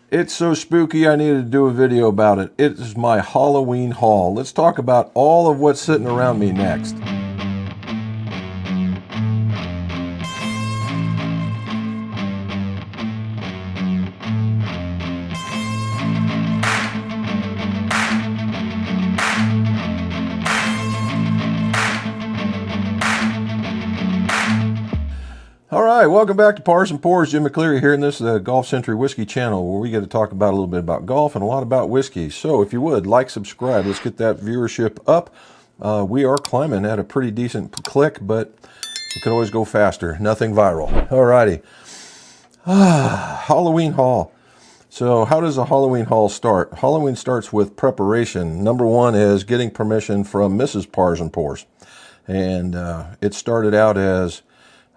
It's so spooky I needed to do a video about it. It is my Halloween haul. Let's talk about all of what's sitting around me next. All right, welcome back to Pars and Pours. Jim McCleary here, and this is the Golf Century Whiskey channel where we get to talk about a little bit about golf and a lot about whiskey. So if you would, like, subscribe. Let's get that viewership up. We are climbing at a pretty decent click, but it could always go faster. Nothing viral. All righty. Halloween haul. So how does a Halloween haul start? Halloween starts with preparation. Number one is getting permission from Mrs. Pars and Pours. And it started out as...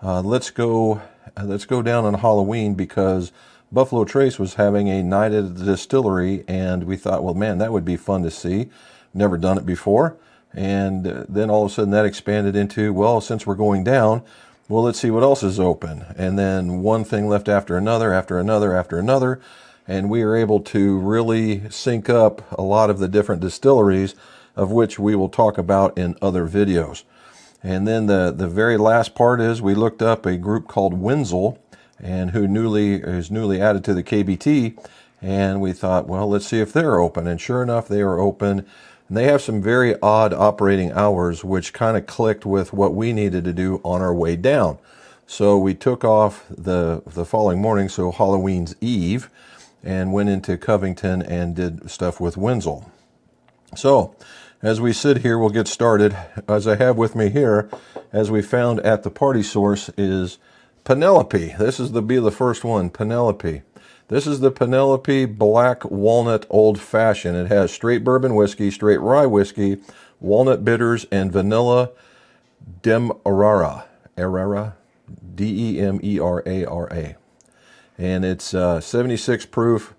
let's go down on Halloween because Buffalo Trace was having a night at the distillery, and we thought, well, man, that would be fun to see. Never done it before. And then all of a sudden that expanded into, well, since we're going down, well, let's see what else is open. And then one thing left after another, after another, after another. And we were able to really sync up a lot of the different distilleries, of which we will talk about in other videos. And then the very last part is we looked up a group called Wenzel, and who is newly added to the KBT, and we thought, well, let's see if they're open. And sure enough, they are open. And they have some very odd operating hours, which kind of clicked with what we needed to do on our way down. So we took off the following morning, so Halloween's Eve, and went into Covington and did stuff with Wenzel. So as we sit here, we'll get started. As I have with me here, as we found at the party source, is Penelope. This is be the first one, Penelope. This is the Penelope Black Walnut Old Fashioned. It has straight bourbon whiskey, straight rye whiskey, walnut bitters, and vanilla demerara. D-E-M-E-R-A-R-A. And it's 76 proof.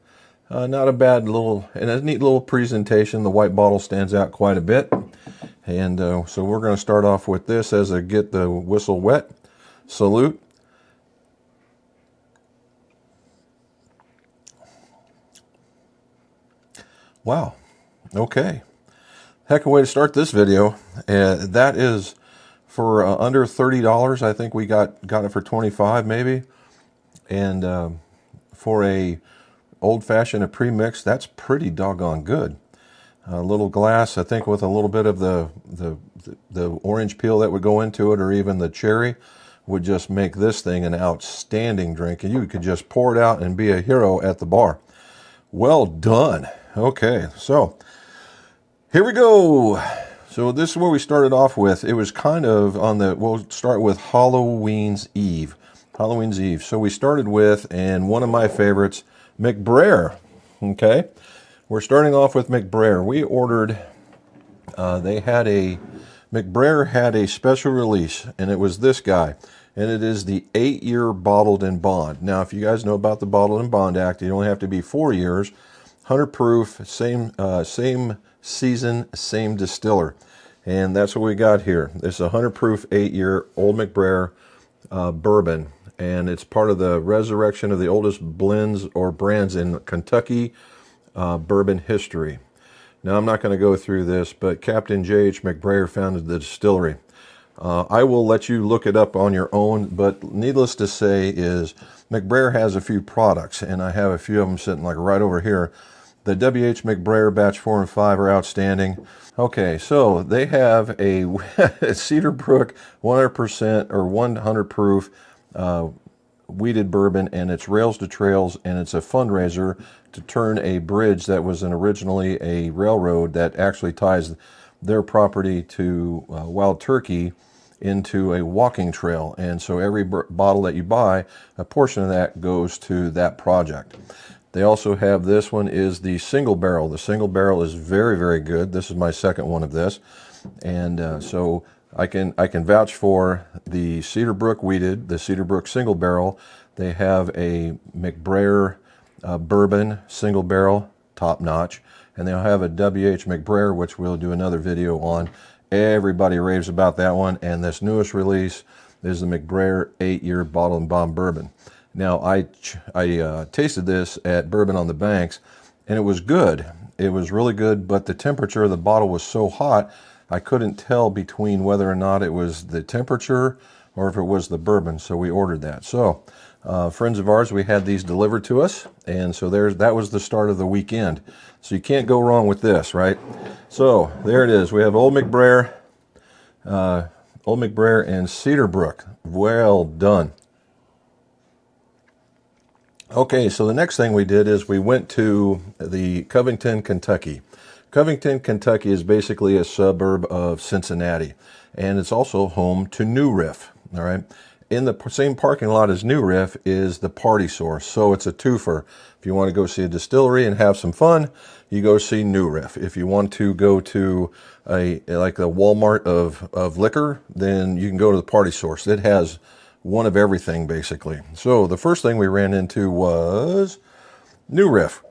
Not a bad little, and a neat little presentation. The white bottle stands out quite a bit. And so we're going to start off with this as I get the whistle wet. Salute. Wow. Okay. Heck of a way to start this video. That is for under $30. I think we got it for $25 maybe. And for a old-fashioned, a pre-mix, that's pretty doggone good. A little glass, I think, with a little bit of the orange peel that would go into it, or even the cherry, would just make this thing an outstanding drink. And you could just pour it out and be a hero at the bar. Well done. Okay, so here we go. So this is where we started off with. It was kind of on we'll start with Halloween's Eve. Halloween's Eve. So we started with, and one of my favorites, McBrer. Okay, we're starting off with McBrer. We ordered, McBrer had a special release, and it was this guy, and it is the 8-year bottled in bond. Now, if you guys know about the Bottled in Bond Act, you only have to be 4 years, 100 proof, same season, same distiller, and that's what we got here. It's a 100 proof 8-year Old McBrer bourbon. And it's part of the resurrection of the oldest blends or brands in Kentucky bourbon history. Now, I'm not going to go through this, but Captain J.H. McBrer founded the distillery. I will let you look it up on your own, but needless to say is McBrer has a few products, and I have a few of them sitting like right over here. The W.H. McBrer Batch 4 and 5 are outstanding. Okay, so they have a Cedar Brook 100% or 100 proof wheated bourbon, and it's Rails to Trails, and it's a fundraiser to turn a bridge that was originally a railroad that actually ties their property to Wild Turkey into a walking trail. And so every bottle that you buy, a portion of that goes to that project. They also have, this one is the single barrel. The single barrel is very, very good. This is my second one of this. And so I can vouch for the Cedar Brook wheated, the Cedar Brook single barrel. They have a McBrer bourbon single barrel, top notch, and they'll have a W.H. McBrer, which we'll do another video on. Everybody raves about that one, and this newest release is the McBrer 8-year bottle and bond bourbon. Now, I tasted this at Bourbon on the Banks, and it was good. It was really good, but the temperature of the bottle was so hot, I couldn't tell between whether or not it was the temperature or if it was the bourbon, so we ordered that. So, friends of ours, we had these delivered to us, and so that was the start of the weekend. So you can't go wrong with this, right? So, there it is. We have Old McBrer and Cedarbrook. Well done. Okay, so the next thing we did is we went to the Covington, Kentucky. Covington, Kentucky is basically a suburb of Cincinnati, and it's also home to New Riff, all right? In the same parking lot as New Riff is the Party Source, so it's a twofer. If you want to go see a distillery and have some fun, you go see New Riff. If you want to go to like a Walmart of liquor, then you can go to the Party Source. It has one of everything, basically. So the first thing we ran into was New Riff.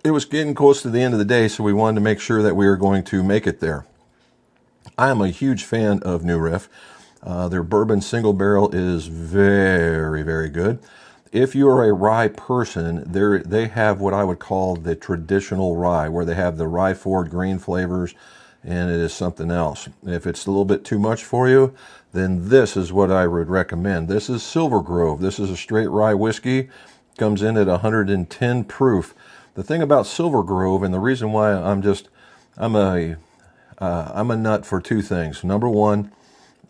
It was getting close to the end of the day, so we wanted to make sure that we were going to make it there. I am a huge fan of New Riff. Their bourbon single barrel is very, very good. If you are a rye person, they have what I would call the traditional rye, where they have the rye forward green flavors, and it is something else. If it's a little bit too much for you, then this is what I would recommend. This is Silver Grove. This is a straight rye whiskey. Comes in at 110 proof. The thing about Silver Grove, and the reason why I'm a nut for two things. Number one,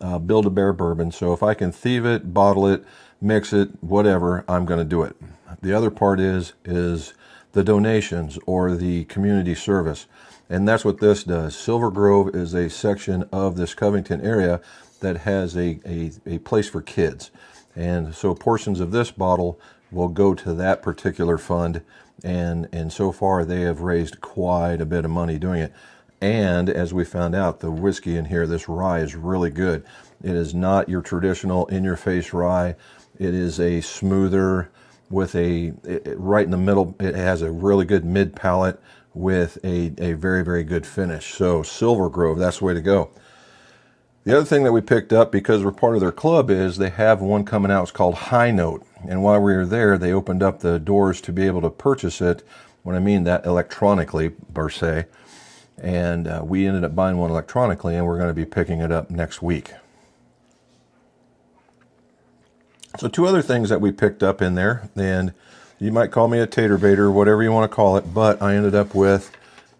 Build-A-Bear bourbon. So if I can thieve it, bottle it, mix it, whatever, I'm going to do it. The other part is the donations or the community service. And that's what this does. Silver Grove is a section of this Covington area that has a place for kids. And so portions of this bottle will go to that particular fund. And so far they have raised quite a bit of money doing it. And as we found out, the whiskey in here, this rye is really good. It is not your traditional in-your-face rye. It is a smoother with right in the middle. It has a really good mid-palate with a very, very good finish. So Silver Grove, that's the way to go. The other thing that we picked up, because we're part of their club, is they have one coming out. It's called High Note. And while we were there, they opened up the doors to be able to purchase it. When I mean that, electronically, per se. And we ended up buying one electronically, and we're going to be picking it up next week. So two other things that we picked up in there, and you might call me a tater baiter, whatever you want to call it, but I ended up with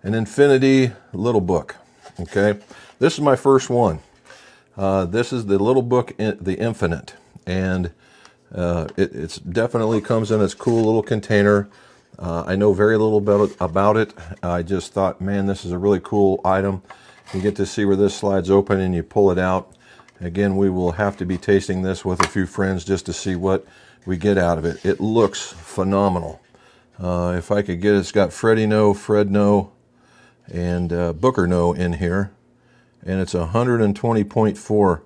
an Infinity Little Book. Okay, this is my first one. This is the Little Book, the Infinite, and it's definitely comes in its cool little container. I know very little about it. I just thought, man, this is a really cool item. You get to see where this slides open and you pull it out. Again, we will have to be tasting this with a few friends just to see what we get out of it. It looks phenomenal. If I could get it, it's got Freddie No, Fred No, and Booker No in here. And it's 120.4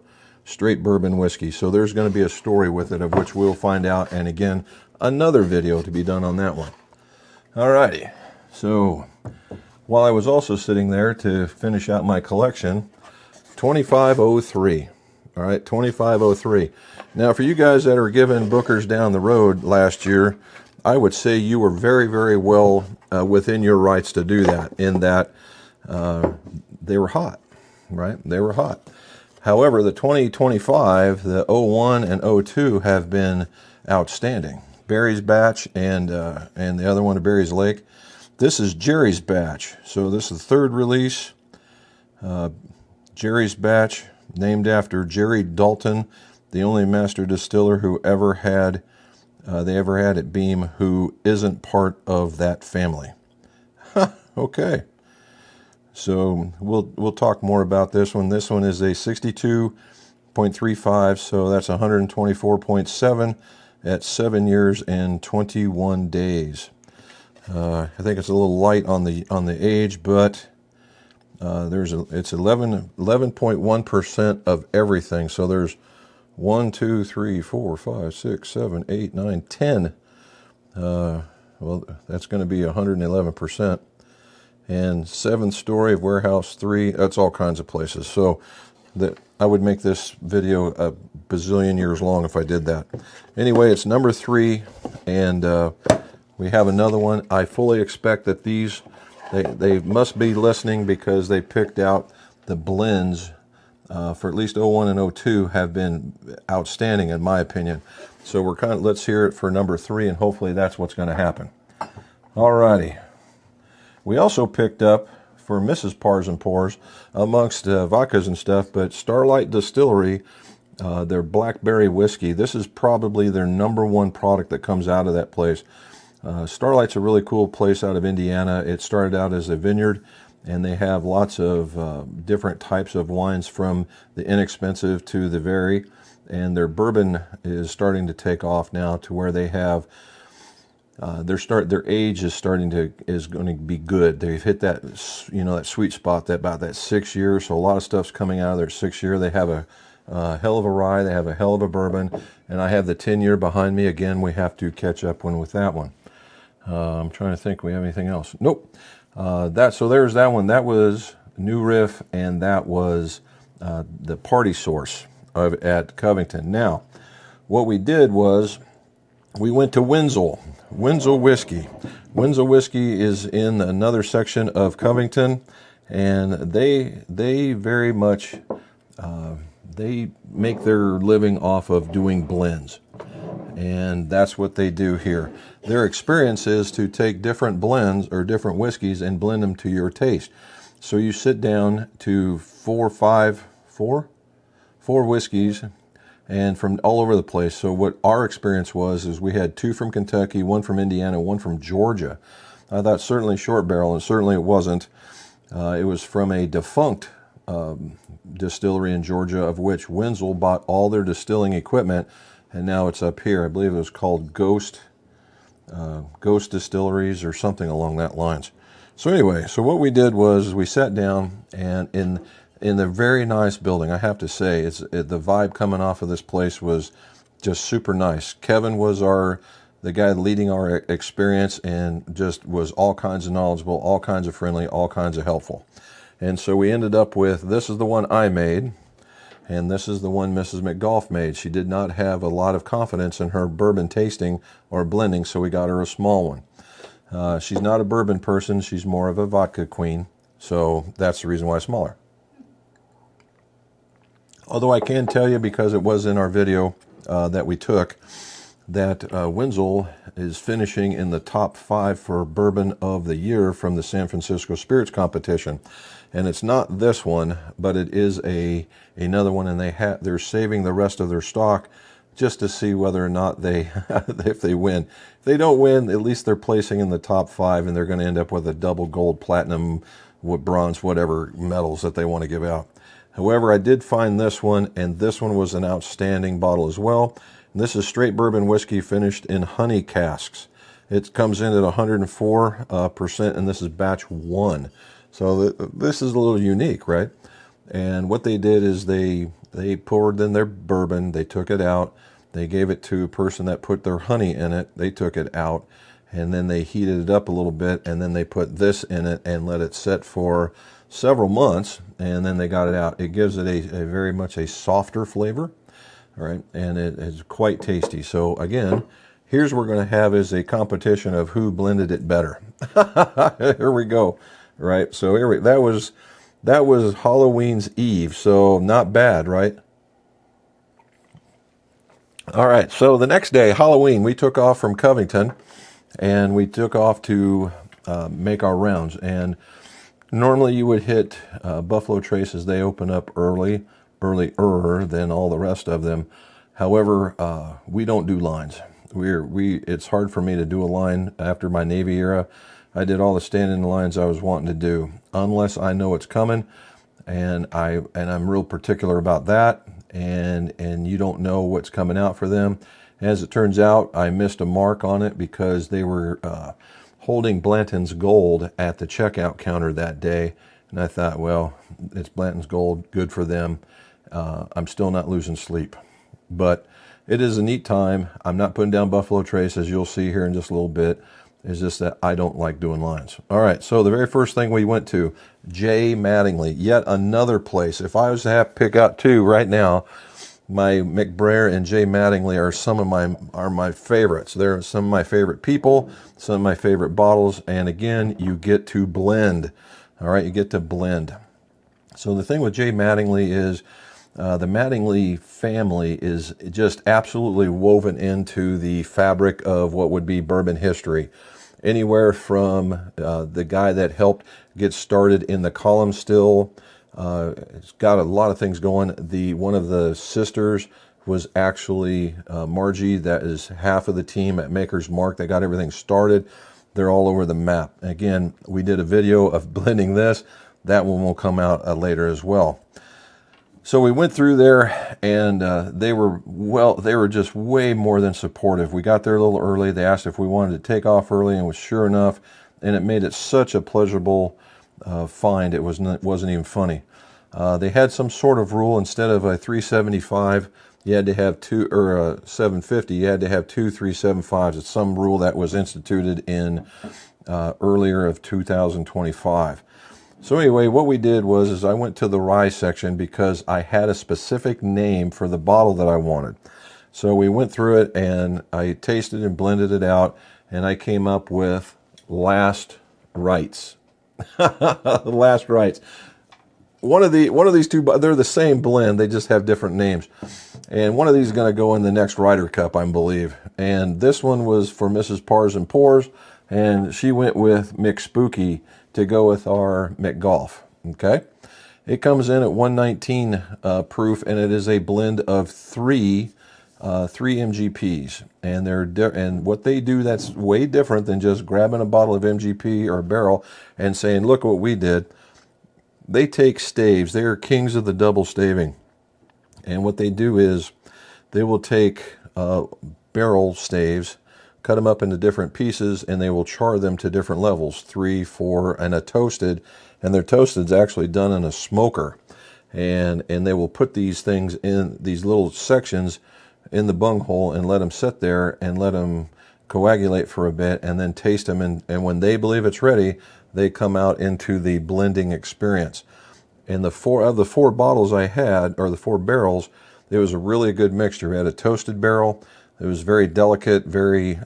straight bourbon whiskey. So there's going to be a story with it, of which we'll find out. And again, another video to be done on that one. Alrighty, so while I was also sitting there to finish out my collection, 2503. All right, 2503. Now, for you guys that are giving Bookers down the road last year, I would say you were very, very well within your rights to do that, in that they were hot, right? They were hot. However, the 2025, the 01 and 02 have been outstanding. Barry's batch and the other one, Barry's Lake. This is Jerry's batch. So this is the third release. Jerry's batch, named after Jerry Dalton, the only master distiller who ever had at Beam who isn't part of that family. Okay. So we'll talk more about this one. This one is a 62.35, so that's 124.7 at 7 years and 21 days. I think it's a little light on the age, but it's 11.1% of everything. So there's 1, 2, 3, 4, 5, 6, 7, 8, 9, 10. Well, that's going to be 111%. And 7th story of Warehouse 3. That's all kinds of places. So that I would make this video a bazillion years long if I did that. Anyway, it's number 3, and we have another one. I fully expect that these, they must be listening, because they picked out the blends for at least 01 and 02 have been outstanding in my opinion. So we're let's hear it for number 3, and hopefully that's what's going to happen. Alrighty. We also picked up for Mrs. Pars and Pours, amongst vodkas and stuff, but Starlight Distillery, their blackberry whiskey. This is probably their #1 product that comes out of that place. Starlight's a really cool place out of Indiana. It started out as a vineyard, and they have lots of different types of wines, from the inexpensive to the very, and their bourbon is starting to take off now, to where they have their age is going to be good. They've hit that, that sweet spot, about that 6 years. So a lot of stuff's coming out of their 6 year. They have a hell of a rye, they have a hell of a bourbon, and I have the 10-year behind me. Again, we have to catch up with that one. I'm trying to think, we have anything else? Nope. So there's that one. That was New Riff, and that was the Party Source at Covington. Now, what we did was we went to Wenzel whiskey. Wenzel whiskey is in another section of Covington, and they very much they make their living off of doing blends, and that's what they do here. Their experience is to take different blends or different whiskeys and blend them to your taste. So you sit down to four whiskeys, and from all over the place. So what our experience was is we had 2 from Kentucky, 1 from Indiana, 1 from Georgia. I thought certainly short barrel, and certainly it wasn't. It was from a defunct distillery in Georgia, of which Wenzel bought all their distilling equipment, and now it's up here. I believe it was called Ghost Distilleries or something along that lines. So anyway, so what we did was we sat down, and in the very nice building, I have to say, the vibe coming off of this place was just super nice. Kevin was the guy leading our experience, and just was all kinds of knowledgeable, all kinds of friendly, all kinds of helpful. And so we ended up with, this is the one I made, and this is the one Mrs. McGolf made. She did not have a lot of confidence in her bourbon tasting or blending, so we got her a small one. She's not a bourbon person, she's more of a vodka queen, so that's the reason why it's smaller. Although I can tell you, because it was in our video that we took, that Wenzel is finishing in the top 5 for Bourbon of the Year from the San Francisco Spirits Competition. And it's not this one, but it is another one, and they're saving the rest of their stock just to see whether or not if they win. If they don't win, at least they're placing in the top 5, and they're going to end up with a double gold, platinum, bronze, whatever medals that they want to give out. However, I did find this one, and this one was an outstanding bottle as well. And this is straight bourbon whiskey finished in honey casks. It comes in at 104%, and this is batch 1. So this is a little unique, right? And what they did is they poured in their bourbon, they took it out, they gave it to a person that put their honey in it, they took it out, and then they heated it up a little bit, and then they put this in it and let it set for several months, and then they got it out. It gives it a very much a softer flavor, all right, and it is quite tasty. So again, here's what we're going to have is a competition of who blended it better. Here we go, right? So that was Halloween's Eve, so not bad, right? All right, so the next day, Halloween, we took off from Covington, and we took off to make our rounds. And normally you would hit Buffalo Traces. They open up earlier than all the rest of them. However, we don't do lines. It's hard for me to do a line after my Navy era. I did all the standing lines I was wanting to do, unless I know it's coming, and I'm real particular about that. And you don't know what's coming out for them. As it turns out, I missed a mark on it because they were holding Blanton's Gold at the checkout counter that day, and I thought, well, it's Blanton's Gold, good for them. I'm still not losing sleep, but it is a neat time. I'm not putting down Buffalo Trace, as you'll see here in just a little bit. It's just that I don't like doing lines. All right, so the very first thing we went to, J.Mattingly, yet another place. If I was to have to pick out two right now, my McBrer and j.mattingly are my favorites. They're some of my favorite people, some of my favorite bottles, and again, you get to blend. All right, you get to blend. So the thing with j.mattingly is the Mattingley family is just absolutely woven into the fabric of what would be bourbon history. Anywhere from the guy that helped get started in the column still. It's got a lot of things going. One of the sisters was actually Margie. That is half of the team at Maker's Mark. They got everything started. They're all over the map. Again, we did a video of blending this. That one will come out later as well. So we went through there, and they were just way more than supportive. We got there a little early. They asked if we wanted to take off early, and was sure enough, and it made it such a pleasurable find. It wasn't even funny. They had some sort of rule. Instead of a 375, you had to have two, or a 750, you had to have two 375s. It's some rule that was instituted in earlier of 2025. So anyway, what we did is I went to the rye section because I had a specific name for the bottle that I wanted. So we went through it, and I tasted and blended it out, and I came up with Last Rites. Last Rites. One of these two, they're the same blend, they just have different names. And one of these is going to go in the next Ryder Cup, I believe. And this one was for Mrs. Pars and Pours, and she went with McSpooky to go with our McGolf. Okay, it comes in at 119 proof, and it is a blend of three MGPs, and and what they do that's way different than just grabbing a bottle of MGP or a barrel and saying, "Look what we did." They take staves. They are kings of the double staving, and what they do is they will take barrel staves, cut them up into different pieces, and they will char them to different levels, 3, 4, and a toasted. And their toasted's actually done in a smoker. And they will put these things in these little sections in the bunghole and let them sit there and let them coagulate for a bit, and then taste them. And when they believe it's ready, they come out into the blending experience. And the four bottles I had, or the 4 barrels, it was a really good mixture. We had a toasted barrel. It was very delicate, very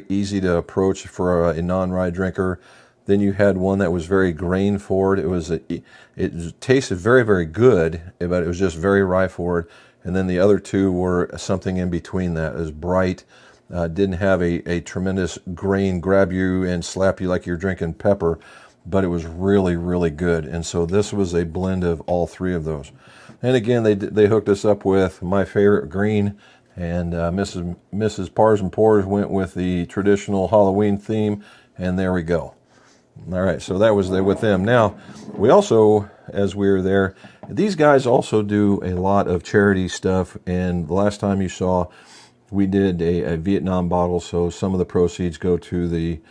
easy to approach for a non-rye drinker. Then you had one that was very grain forward. It tasted very, very good, but it was just very rye forward. And then the other two were something in between that. It was bright, didn't have a tremendous grain grab you and slap you like you're drinking pepper, but it was really, really good. And so this was a blend of all 3 of those. And again, they hooked us up with my favorite green. And Mrs. Pars and Pours went with the traditional Halloween theme, and there we go. All right, so that was there with them. Now, we also, as we were there, these guys also do a lot of charity stuff, and the last time you saw, we did a Vietnam bottle, so some of the proceeds go to the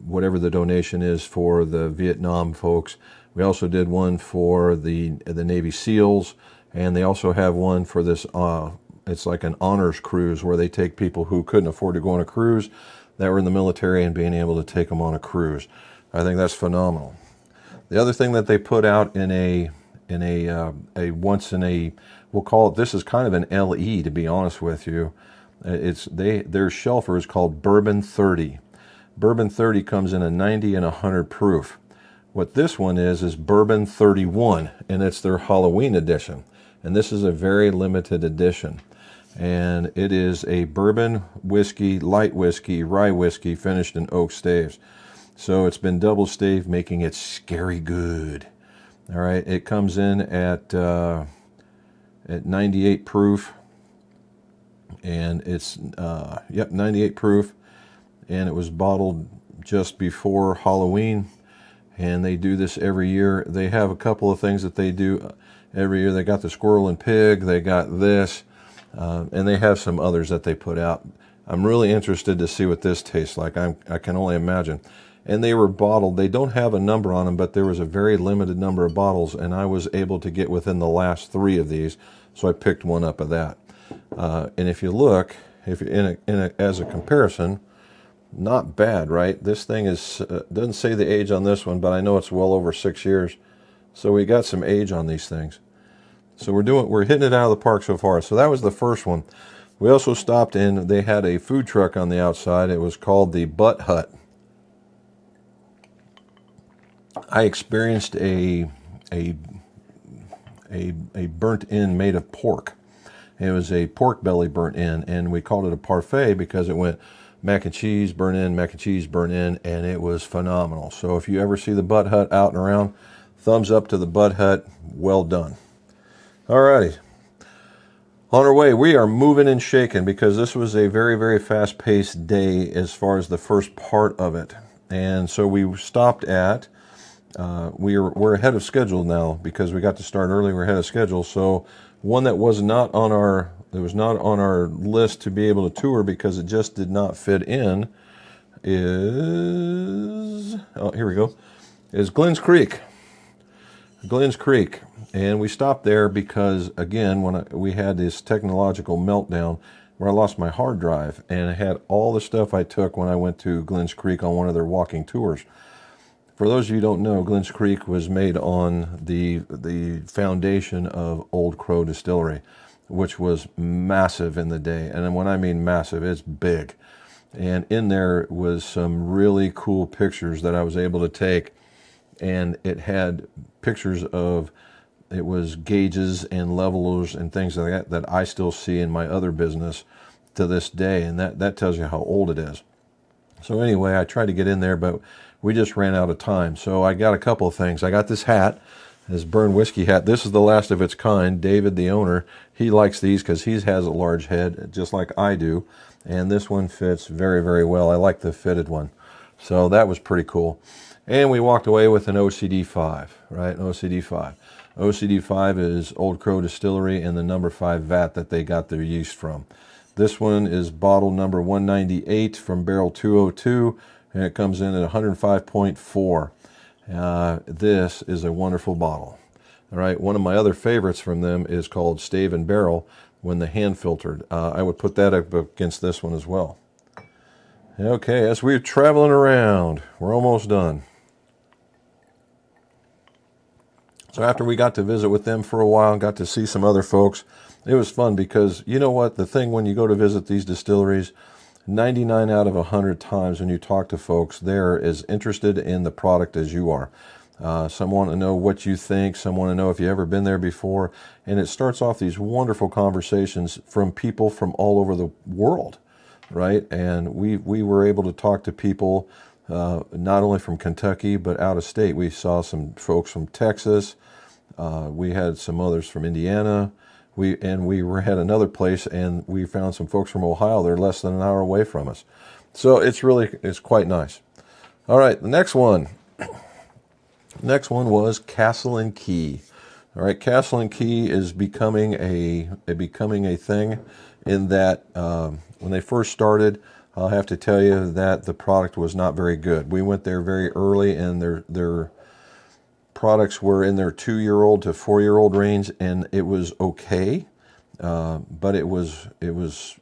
whatever the donation is for the Vietnam folks. We also did one for the Navy SEALs, and they also have one for this it's like an honors cruise where they take people who couldn't afford to go on a cruise that were in the military and being able to take them on a cruise. I think that's phenomenal. The other thing that they put out in a we'll call it, this is kind of an LE, to be honest with you. Their shelfer is called Bourbon 30. Bourbon 30 comes in a 90 and 100 proof. What this one is Bourbon 31, and it's their Halloween edition. And this is a very limited edition. And it is a bourbon whiskey, light whiskey, rye whiskey finished in oak staves. So it's been double staved, making it scary good. All right, it comes in at 98 proof, and it's 98 proof, and it was bottled just before Halloween. And they do this every year. They have a couple of things that they do every year. They got the squirrel and pig. They got this. And they have some others that they put out. I'm really interested to see what this tastes like. I can only imagine. And they were bottled. They don't have a number on them, but there was a very limited number of bottles, and I was able to get within the last 3 of these, so I picked one up of that. And if you look, as a comparison, Not bad, right? This thing is, doesn't say the age on this one, but I know it's well over 6 years. So we got some age on these things. So we're hitting it out of the park so far. So that was the first one. We also stopped in, they had a food truck on the outside. It was called the Butt Hut. I experienced a burnt end made of pork. It was a pork belly burnt end, and we called it a parfait because it went mac and cheese, burnt end, mac and cheese, burnt end, and it was phenomenal. So if you ever see the Butt Hut out and around, thumbs up to the Butt Hut. Well done. Alrighty. On our way, we are moving and shaking because this was a very, very fast-paced day as far as the first part of it. And so we stopped at, we're ahead of schedule now because we got to start early. We're ahead of schedule. So one that was not on our list to be able to tour because it just did not fit in is, oh, here we go, is Glenn's Creek. Glenn's Creek. And we stopped there because, again, we had this technological meltdown where I lost my hard drive, and it had all the stuff I took when I went to Glenn's Creek on one of their walking tours. For those of you who don't know, Glenn's Creek was made on the foundation of Old Crow Distillery, which was massive in the day. And when I mean massive, it's big. And in there was some really cool pictures that I was able to take. And it had pictures of, it was gauges and levelers and things like that that I still see in my other business to this day. And that tells you how old it is. So anyway, I tried to get in there, but we just ran out of time. So I got a couple of things. I got this hat, this burned whiskey hat. This is the last of its kind. David, the owner, he likes these because he has a large head, just like I do. And this one fits very, very well. I like the fitted one. So that was pretty cool. And we walked away with an OCD5, right? An OCD5. OCD5 is Old Crow Distillery and the number 5 vat that they got their yeast from. This one is bottle number 198 from barrel 202, and it comes in at 105.4. This is a wonderful bottle. All right, one of my other favorites from them is called Stave and Barrel when the hand filtered. I would put that up against this one as well. Okay, as we're traveling around, we're almost done. So after we got to visit with them for a while, got to see some other folks, it was fun because, you know what, the thing when you go to visit these distilleries, 99 out of 100 times when you talk to folks, they're as interested in the product as you are. Some want to know what you think, some want to know if you've ever been there before, and it starts off these wonderful conversations from people from all over the world, right? And we were able to talk to people not only from Kentucky, but out of state. We saw some folks from Texas. We had some others from Indiana. We were at another place, and we found some folks from Ohio. They're less than an hour away from us. So it's quite nice. All right, the next one. Next one was Castle and Key. All right, Castle and Key is becoming a thing in that when they first started, I'll have to tell you that the product was not very good. We went there very early, and their products were in their 2-year-old to 4-year-old range, and it was okay. But it was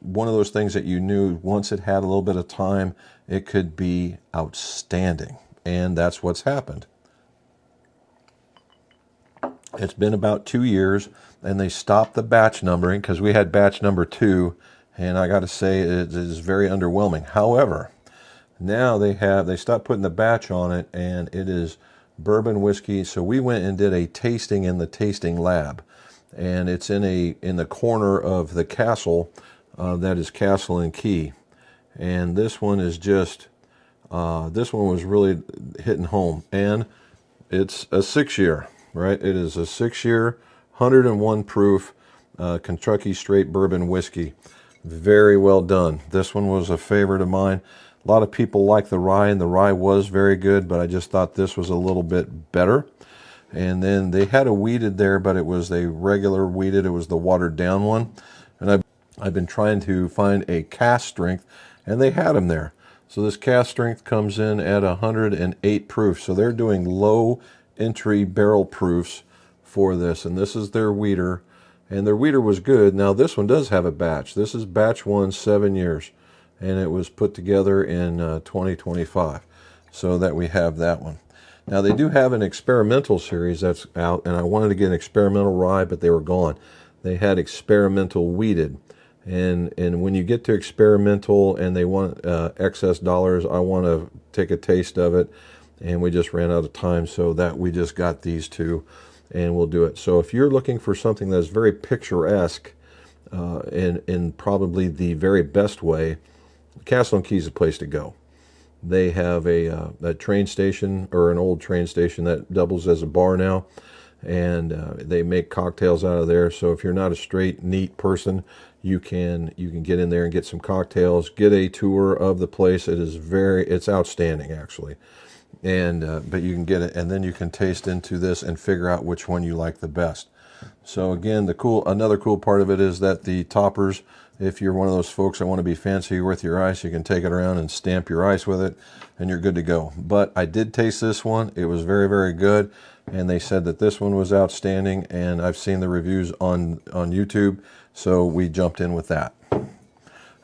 one of those things that you knew once it had a little bit of time, it could be outstanding. And that's what's happened. It's been about 2 years, and they stopped the batch numbering because we had batch number 2, and I got to say it is very underwhelming. However, now they stopped putting the batch on it, and it is bourbon whiskey. So we went and did a tasting in the tasting lab, and it's in the corner of the castle that is Castle and Key. And this one is just this one was really hitting home, and it's a 6-year, right? It is a 6-year 101 proof Kentucky straight bourbon whiskey. Very well done. This one was a favorite of mine. A lot of people like the rye, and the rye was very good, but I just thought this was a little bit better. And then they had a wheated there, but it was a regular wheated. It was the watered down one. And I've been trying to find a cask strength, and they had them there. So this cask strength comes in at 108 proof. So they're doing low entry barrel proofs for this. And this is their wheater. And their wheater was good. Now this one does have a batch. This is batch 1, 7 years. and it was put together in 2025, so that we have that one. Now they do have an experimental series that's out, and I wanted to get an experimental rye, but they were gone. They had experimental wheated, and when you get to experimental and they want excess dollars, I want to take a taste of it, and we just ran out of time, so that we just got these two, and we'll do it. So if you're looking for something that's very picturesque, in probably the very best way, Castle and Key is the place to go. They have a train station, or an old train station that doubles as a bar now, and they make cocktails out of there. So if you're not a straight, neat person, you can get in there and get some cocktails, get a tour of the place. It's outstanding actually, and but you can get it, and then you can taste into this and figure out which one you like the best. So again, another cool part of it is that the toppers, if you're one of those folks that want to be fancy with your ice, you can take it around and stamp your ice with it, and you're good to go. But I did taste this one. It was very, very good, and they said that this one was outstanding, and I've seen the reviews on YouTube, so we jumped in with that.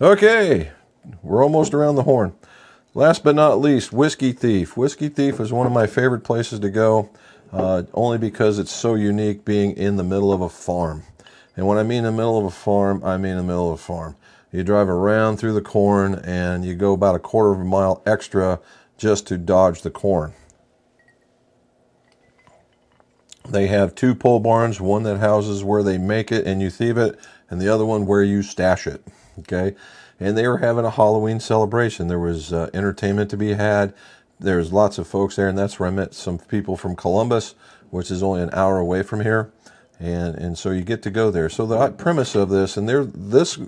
Okay, we're almost around the horn. Last but not least, Whiskey Thief. Whiskey Thief is one of my favorite places to go, only because it's so unique, being in the middle of a farm. And when I mean the middle of a farm, I mean the middle of a farm. You drive around through the corn, and you go about a quarter of a mile extra just to dodge the corn. They have two pole barns, one that houses where they make it and you thieve it, and the other one where you stash it. Okay, and they were having a Halloween celebration. There was entertainment to be had. There's lots of folks there, and that's where I met some people from Columbus, which is only an hour away from here. And so you get to go there. So the premise of this, and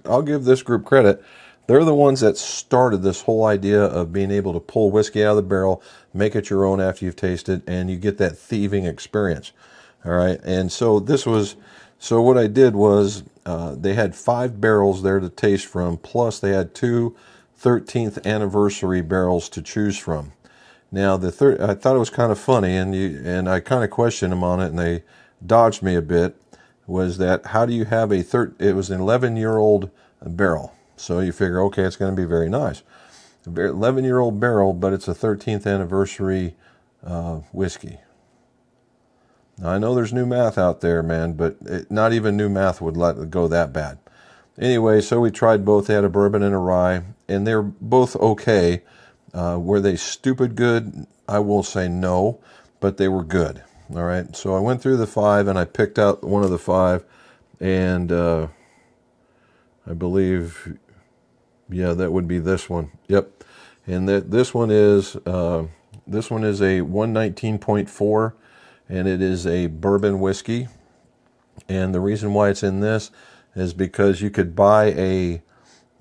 I'll give this group credit, they're the ones that started this whole idea of being able to pull whiskey out of the barrel, make it your own after you've tasted, and you get that thieving experience. All right, and so what I did was they had 5 barrels there to taste from, plus they had 2 13th anniversary barrels to choose from. Now I thought it was kind of funny, and I kind of questioned them on it, and they dodged me a bit. Was that, how do you have it was an 11-year-old barrel, so you figure, okay, it's going to be very nice. 11-year-old barrel, but it's a 13th anniversary whiskey. Now, I know there's new math out there, man, but not even new math would let it go that bad. Anyway, so we tried both. They had a bourbon and a rye, and they're both okay. Were they stupid good? I will say no, but they were good. All right, so I went through the 5, and I picked out one of the 5, and I believe, yeah, that would be this one. Yep, and this one is a 119.4, and it is a bourbon whiskey. And the reason why it's in this is because you could buy a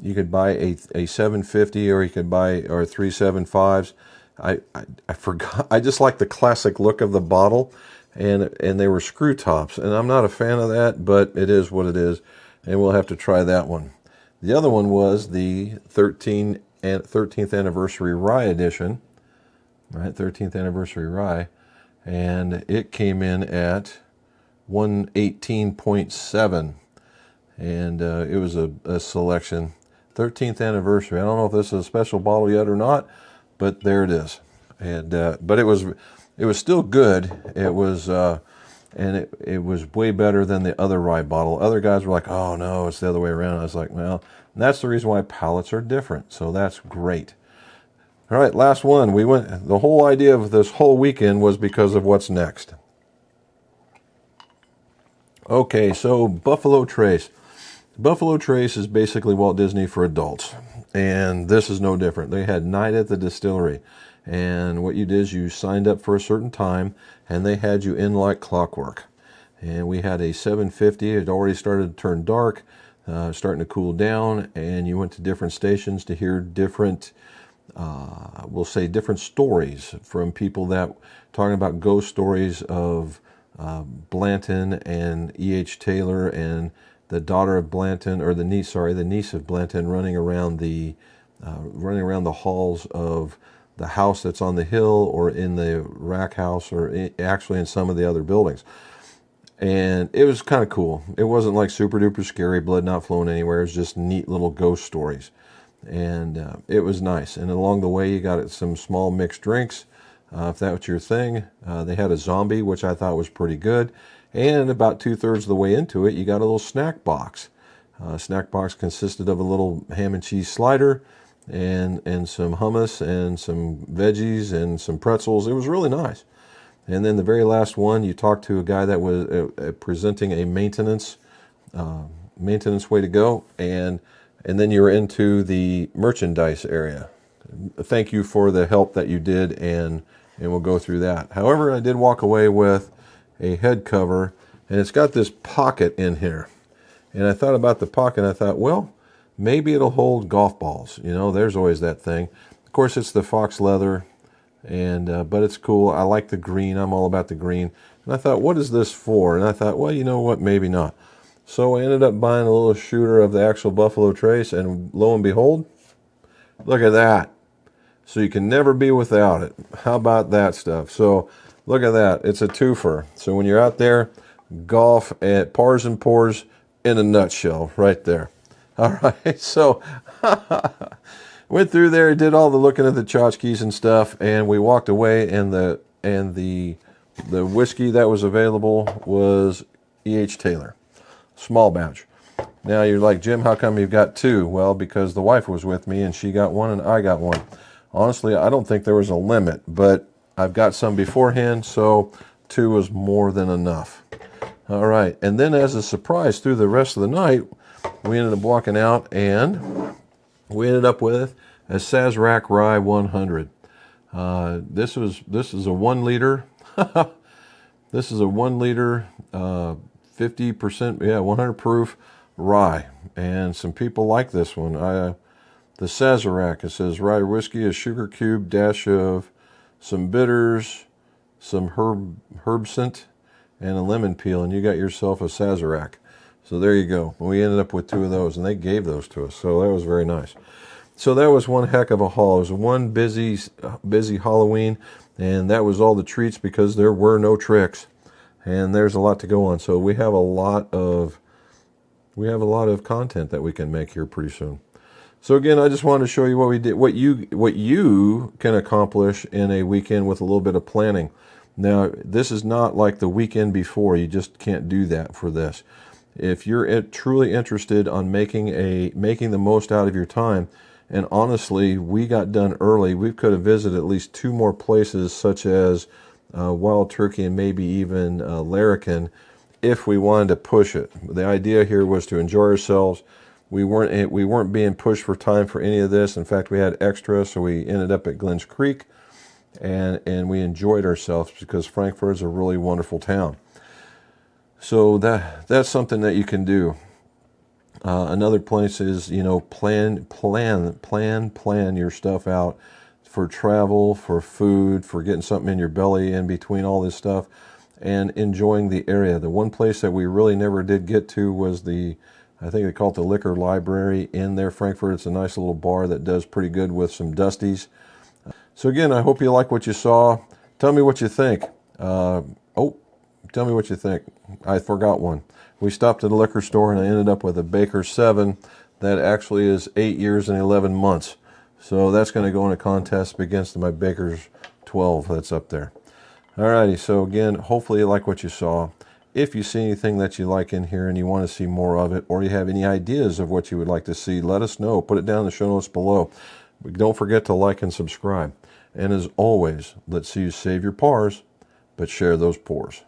750, or you could buy 375s. I forgot. I just like the classic look of the bottle, and they were screw tops, and I'm not a fan of that, but it is what it is, and we'll have to try that one. The other one was the 13th anniversary rye edition, right? 13th anniversary rye, and it came in at 118.7, and it was a selection. 13th anniversary. I don't know if this is a special bottle yet or not, but there it is. And but it was still good. It was and it was way better than the other rye bottle. Other guys were like, "Oh no, it's the other way around." I was like, "Well, that's the reason why palates are different." So that's great. All right, last one. The whole idea of this whole weekend was because of what's next. Okay, so Buffalo Trace. Buffalo Trace is basically Walt Disney for adults, and this is no different. They had night at the distillery, and what you did is you signed up for a certain time, and they had you in like clockwork. And we had a 750. It already started to turn dark, starting to cool down, and you went to different stations to hear different, we'll say different stories from people that talking about ghost stories of Blanton and E.H. Taylor, and the daughter of Blanton, or the niece of Blanton, running around the halls of the house that's on the hill, or in the rack house, or actually in some of the other buildings. And it was kind of cool. It wasn't like super duper scary, blood not flowing anywhere. It was just neat little ghost stories. and it was nice. And along the way, you got some small mixed drinks, if that was your thing. They had a zombie, which I thought was pretty good. And about 2/3 of the way into it, you got a little snack box. Snack box consisted of a little ham and cheese slider and some hummus and some veggies and some pretzels. It was really nice. And then the very last one, you talked to a guy that was presenting a maintenance way to go, and then you were into the merchandise area. Thank you for the help that you did, and we'll go through that. However, I did walk away with a head cover, and it's got this pocket in here. And I thought about the pocket, and I thought, well, maybe it'll hold golf balls. You know, there's always that thing. Of course, it's the fox leather, and but it's cool. I like the green. I'm all about the green. And I thought, what is this for? And I thought, well, you know what, maybe not. So I ended up buying a little shooter of the actual Buffalo Trace, and lo and behold, look at that. So you can never be without it. How about that stuff? So look at that. It's a twofer. So when you're out there, golf at pars and pours in a nutshell right there. All right. So went through there, did all the looking at the tchotchkes and stuff, and we walked away, and the whiskey that was available was E.H. Taylor, small batch. Now you're like, Jim, how come you've got two? Well, because the wife was with me, and she got one, and I got one. Honestly, I don't think there was a limit, but I've got some beforehand, so two was more than enough. All right, and then as a surprise through the rest of the night, we ended up walking out, and we ended up with a Sazerac Rye 100. This is a 1 liter. This is a 1 liter, 50%, 100 proof rye, and some people like this one. The Sazerac, it says rye whiskey, a sugar cube, dash of some bitters, some herb scent, and a lemon peel, and you got yourself a Sazerac. So there you go. We ended up with two of those, and they gave those to us, so that was very nice. So that was one heck of a haul. It was one busy Halloween, and that was all the treats because there were no tricks, and there's a lot to go on. So we have a lot of content that we can make here pretty soon. So again, I just wanted to show you what we did, what you can accomplish in a weekend with a little bit of planning. Now, this is not like the weekend before. You just can't do that for this. If you're truly interested on making the most out of your time, and honestly, we got done early. We could have visited at least 2 more places, such as Wild Turkey and maybe even Larrikin, if we wanted to push it. The idea here was to enjoy ourselves. We weren't being pushed for time for any of this. In fact, we had extra, so we ended up at Glens Creek, and we enjoyed ourselves because Frankfort is a really wonderful town. So that's something that you can do. Another place is, plan your stuff out for travel, for food, for getting something in your belly in between all this stuff, and enjoying the area. The one place that we really never did get to was I think they call it the Liquor Library in there, Frankfort. It's a nice little bar that does pretty good with some Dusties. So again, I hope you like what you saw. Tell me what you think. Tell me what you think. I forgot one. We stopped at a liquor store, and I ended up with a Baker 7 that actually is 8 years and 11 months. So that's going to go in a contest against my Baker's 12 that's up there. Alrighty, so again, hopefully you like what you saw. If you see anything that you like in here and you want to see more of it, or you have any ideas of what you would like to see, let us know. Put it down in the show notes below. Don't forget to like and subscribe. And as always, let's see you save your pars, but share those pours.